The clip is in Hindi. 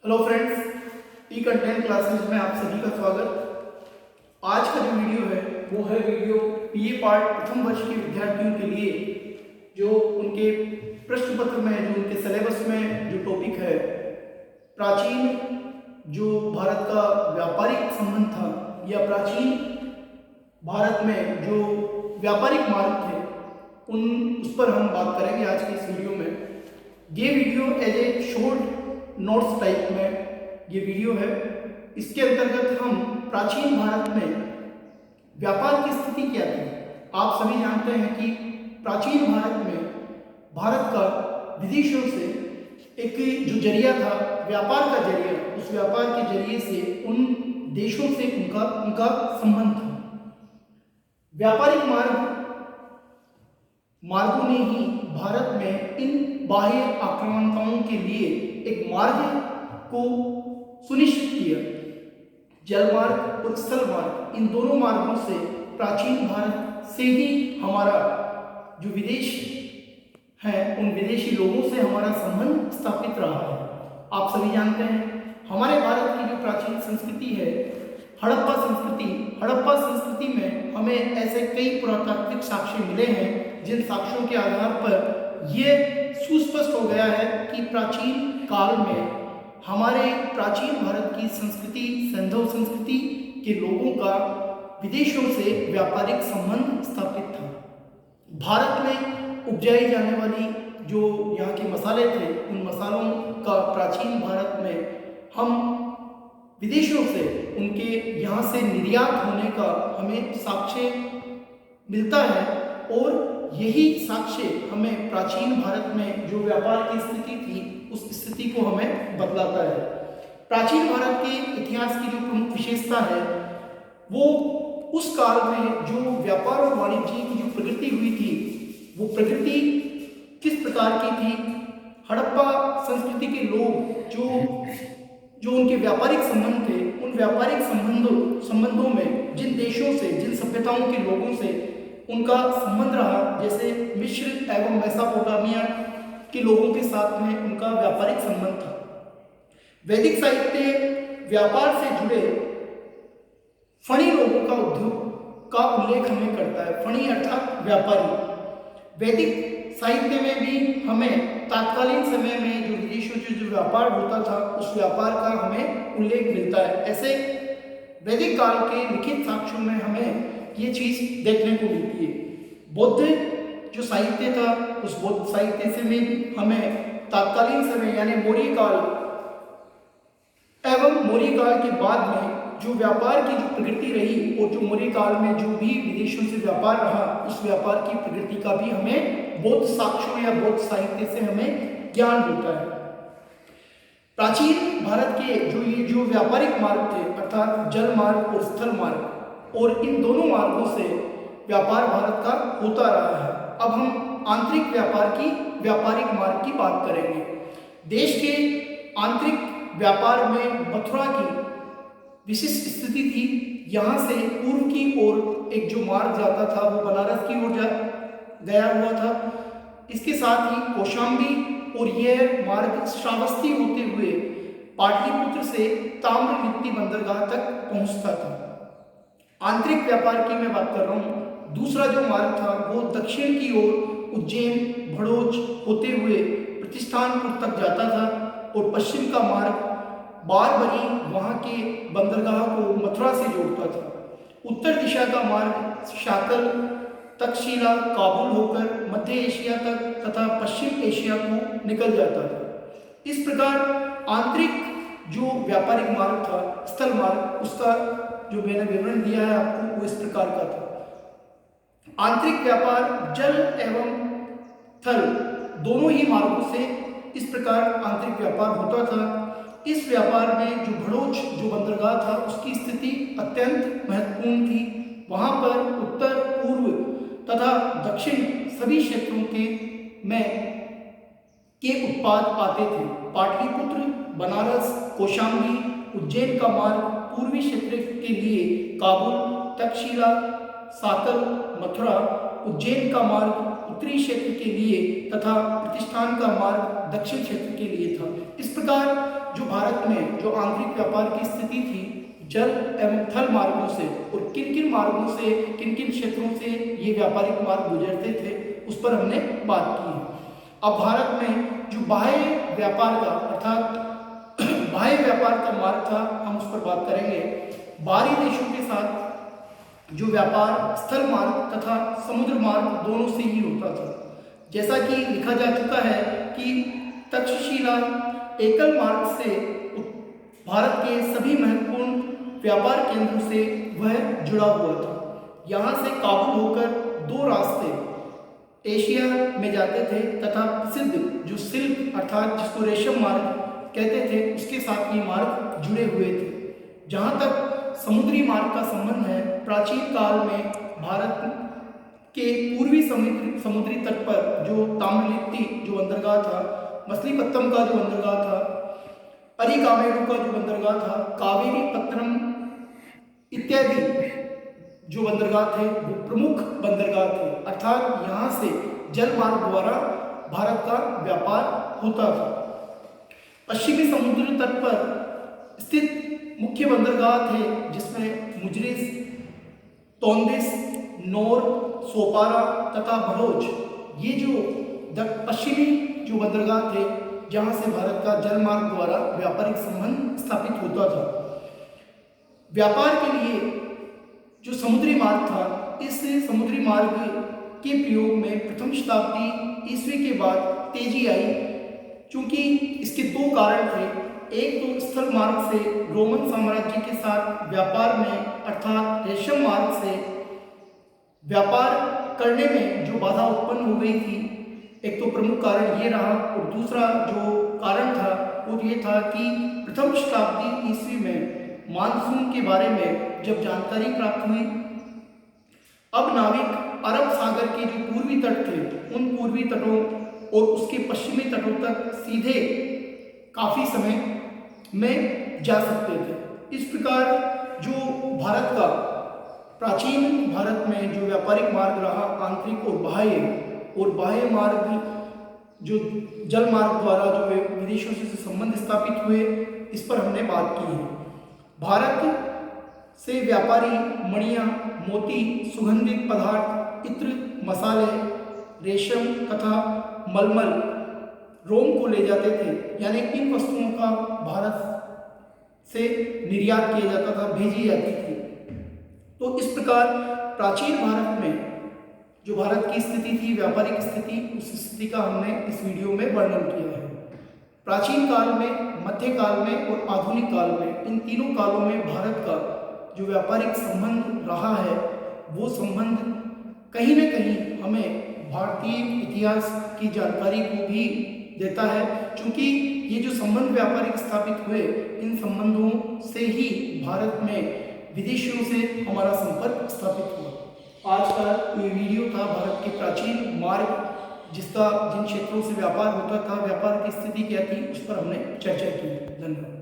हेलो फ्रेंड्स, ई कंटेंट क्लासेस में आप सभी का स्वागत। आज का जो वीडियो है वो है वीडियो बीए पार्ट प्रथम वर्ष के विद्यार्थियों के लिए, जो उनके प्रश्न पत्र में, जो उनके सिलेबस में जो टॉपिक है, प्राचीन जो भारत का व्यापारिक संबंध था या प्राचीन भारत में जो व्यापारिक मार्ग थे, उस पर हम बात करेंगे आज के इस वीडियो में। ये video as a short notes type में ये वीडियो है। इसके अंतर्गत हम प्राचीन भारत में व्यापार की स्थिति क्या थी। आप सभी जानते हैं कि प्राचीन भारत में भारत का विदेशों से एक जो जरिया था, व्यापार का जरिया, उस व्यापार के जरिए से उन देशों से उनका संबंध था। व्यापारिक मार्गों ने ही भारत में इन बाह्य आक्रामकताओं के लिए एक मार्ग को सुनिश्चित किया। जल मार्ग और स्थल मार्ग, इन दोनों मार्गों से प्राचीन भारत से ही हमारा जो विदेश है, उन विदेशी लोगों से हमारा संबंध स्थापित रहा है। आप सभी जानते हैं हमारे भारत की जो प्राचीन संस्कृति है, हड़प्पा संस्कृति में हमें ऐसे कई पुरातात्विक साक्ष्य मिले हैं, जिन साक्ष्यों के आधार पर यह सुस्पष्ट हो गया है कि प्राचीन काल में हमारे प्राचीन भारत की संस्कृति, सैंधव संस्कृति के लोगों का विदेशों से व्यापारिक संबंध स्थापित था। भारत में उपजाई जाने वाली जो यहाँ के मसाले थे, उन मसालों का प्राचीन भारत में हम विदेशों से उनके यहाँ से निर्यात होने का हमें साक्ष्य मिलता है, और यही साक्ष्य हमें प्राचीन भारत में जो व्यापार की स्थिति थी, उस स्थिति को हमें बतलाता है। प्राचीन भारत के इतिहास की जो प्रमुख विशेषता है, वो उस काल में जो व्यापार और वाणिज्य की जो प्रगति हुई थी, वो प्रगति किस प्रकार की थी। हड़प्पा संस्कृति के लोग जो उनके व्यापारिक संबंध थे, उन व्यापारिक संबंधों में जिन देशों से, जिन सभ्यताओं के लोगों से उनका संबंध रहा, जैसे मिस्र एवं मेसोपोटामिया के लोगों के साथ में उनका व्यापारिक संबंध था। वैदिक साहित्य व्यापार से जुड़े फणी लोगों का उद्योग का उल्लेख हमें करता है। फणी अर्थात व्यापारी। वैदिक साहित्य में भी हमें तात्कालीन समय में जो विदेशों से जो व्यापार होता था, उस व्यापार का हमें उल्लेख मिलता है। ऐसे वैदिक काल के लिखित साक्ष्यों में हमें ये चीज देखने को मिलती है। बौद्ध जो साहित्य था, उस बौद्ध साहित्य से में हमें तात्कालीन समय यानी मौर्य काल एवं मौर्य काल के बाद में जो व्यापार की जो प्रगति रही, और जो मौर्य काल में जो भी विदेशों से व्यापार रहा, उस व्यापार की प्रगति का भी हमें बौद्ध साक्ष्यों या बौद्ध साहित्य से हमें ज्ञान होता है। प्राचीन भारत के जो व्यापारिक मार्ग थे, अर्थात जल मार्ग और स्थल मार्ग, और इन दोनों मार्गों से व्यापार भारत का होता रहा है। अब हम आंतरिक व्यापारिक मार्ग की बात करेंगे। देश के आंतरिक व्यापार में मथुरा की विशिष्ट स्थिति थी। यहाँ से पूर्व की ओर एक जो मार्ग जाता था, वो बनारस की ओर गया हुआ था। इसके साथ ही कौशाम्बी, और यह मार्ग श्रावस्ती होते हुए पाटलिपुत्र से ताम्रलिप्ति बंदरगाह तक पहुंचता था। आंतरिक व्यापार की मैं बात कर रहा हूँ। दूसरा जो मार्ग था वो दक्षिण की ओर उज्जैन, भड़ोच होते हुए प्रतिष्ठानपुर तक जाता था, और पश्चिम का मार्ग बारबरी, वहाँ के बंदरगाह को मथुरा से जोड़ता था। उत्तर दिशा का मार्ग शाकल, तक्षशिला, काबुल होकर मध्य एशिया तक तथा पश्चिम एशिया को निकल जाता था। इस प्रकार आंतरिक जो व्यापारिक मार्ग था, स्थल मार्ग, उसका जो मैंने विवरण दिया है आपको, वो इस प्रकार का था। आंतरिक व्यापार जल एवं थल दोनों ही मार्गों से इस प्रकार आंतरिक व्यापार होता था। इस व्यापार में जो भड़ोच जो बंदरगाह था, उसकी स्थिति अत्यंत महत्वपूर्ण थी। वहां पर उत्तर, पूर्व तथा दक्षिण सभी क्षेत्रों के उत्पाद आते थे। पाटलिपुत्र, बनारस, कौशाम्बी, उज्जैन का मार्ग पूर्वी क्षेत्र के लिए काबुल, तक्षशिला, साकल, मथुरा, उज्जैन का मार्ग उत्तरी क्षेत्र के लिए तथा प्रतिष्ठान का मार्ग दक्षिण क्षेत्र के लिए था। इस प्रकार जो भारत में जो आंतरिक व्यापार की स्थिति थी, जल एवं थल मार्गों से और किन किन मार्गों से, किन किन क्षेत्रों से ये व्यापारिक मार्ग गुजरते थे, उस पर हमने बात की है। अब भारत में जो बाह्य व्यापार का अर्थात बाह्य व्यापार का मार्ग था, हम उस पर बात करेंगे। बाहरी देशों के साथ जो व्यापार स्थल मार्ग तथा समुद्र मार्ग दोनों से ही होता था। जैसा कि लिखा जा चुका है कि तक्षशिला एकल मार्ग से भारत के सभी महत्वपूर्ण व्यापार केंद्रों से वह जुड़ा हुआ था। यहाँ से काबुल होकर दो रास्ते एशिया में जाते थे तथा प्रसिद्ध जो सिल्क अर्थात जिसको रेशम मार्ग कहते थे, उसके साथ ये मार्ग जुड़े हुए थे। जहाँ तक समुद्री मार्ग का संबंध है, प्राचीन काल में भारत के पूर्वी समुद्री तट पर जो ताम्रलिप्ति जो बंदरगाह था, मछलीपत्तम का जो बंदरगाह था, अरिकामेडु का जो बंदरगाह था, कावेरी पत्तनम इत्यादि जो बंदरगाह थे वो प्रमुख बंदरगाह थे। अर्थात यहाँ से जल मार्ग द्वारा भारत का व्यापार होता था। पश्चिमी समुद्र तट पर स्थित मुख्य बंदरगाह थे जिसमें मुजरिस, तोंदिस, नौर, सोपारा तथा भरोच, ये जो पश्चिमी जो बंदरगाह थे जहाँ से भारत का जल मार्ग द्वारा व्यापारिक संबंध स्थापित होता था। व्यापार के लिए जो समुद्री मार्ग था, इस समुद्री मार्ग के प्रयोग में प्रथम शताब्दी ईस्वी के बाद तेजी आई, क्योंकि इसके दो कारण थे। एक तो स्थल मार्ग से रोमन साम्राज्य के साथ व्यापार में अर्थात रेशम मार्ग से व्यापार करने में जो बाधा उत्पन्न हो गई थी, एक तो प्रमुख कारण ये रहा, और दूसरा जो कारण था वो ये था कि प्रथम शताब्दी ईस्वी में मानसून के बारे में जब जानकारी प्राप्त हुई, अब नाविक अरब सागर के जो पूर्वी तट थे, उन पूर्वी तटों और उसके पश्चिमी तटों तक सीधे काफ़ी समय में जा सकते थे। इस प्रकार जो भारत का प्राचीन भारत में जो व्यापारिक मार्ग रहा, आंतरिक और बाह्य मार्ग जो जल मार्ग द्वारा जो विदेशों से संबंध स्थापित हुए, इस पर हमने बात की है। भारत से व्यापारी मणियाँ, मोती, सुगंधित पदार्थ, इत्र, मसाले, रेशम तथा मलमल, रोम को ले जाते थे। यानी इन वस्तुओं का भारत से निर्यात किया जाता था, भेजी जाती थी। तो इस प्रकार प्राचीन भारत में जो भारत की स्थिति थी, व्यापारिक स्थिति, उस स्थिति का हमने इस वीडियो में वर्णन किया है। प्राचीन काल में, मध्यकाल में और आधुनिक काल में, इन तीनों कालों में भारत का जो व्यापारिक संबंध रहा है, वो संबंध कहीं न कहीं हमें भारतीय इतिहास की जानकारी को भी देता है, क्योंकि ये जो संबंध व्यापारिक स्थापित हुए, इन संबंधों से ही भारत में विदेशियों से हमारा संपर्क स्थापित हुआ। आज का ये वीडियो था भारत के प्राचीन मार्ग, जिन क्षेत्रों से व्यापार होता था, व्यापार की स्थिति क्या थी, उस पर हमने चर्चा की। धन्यवाद।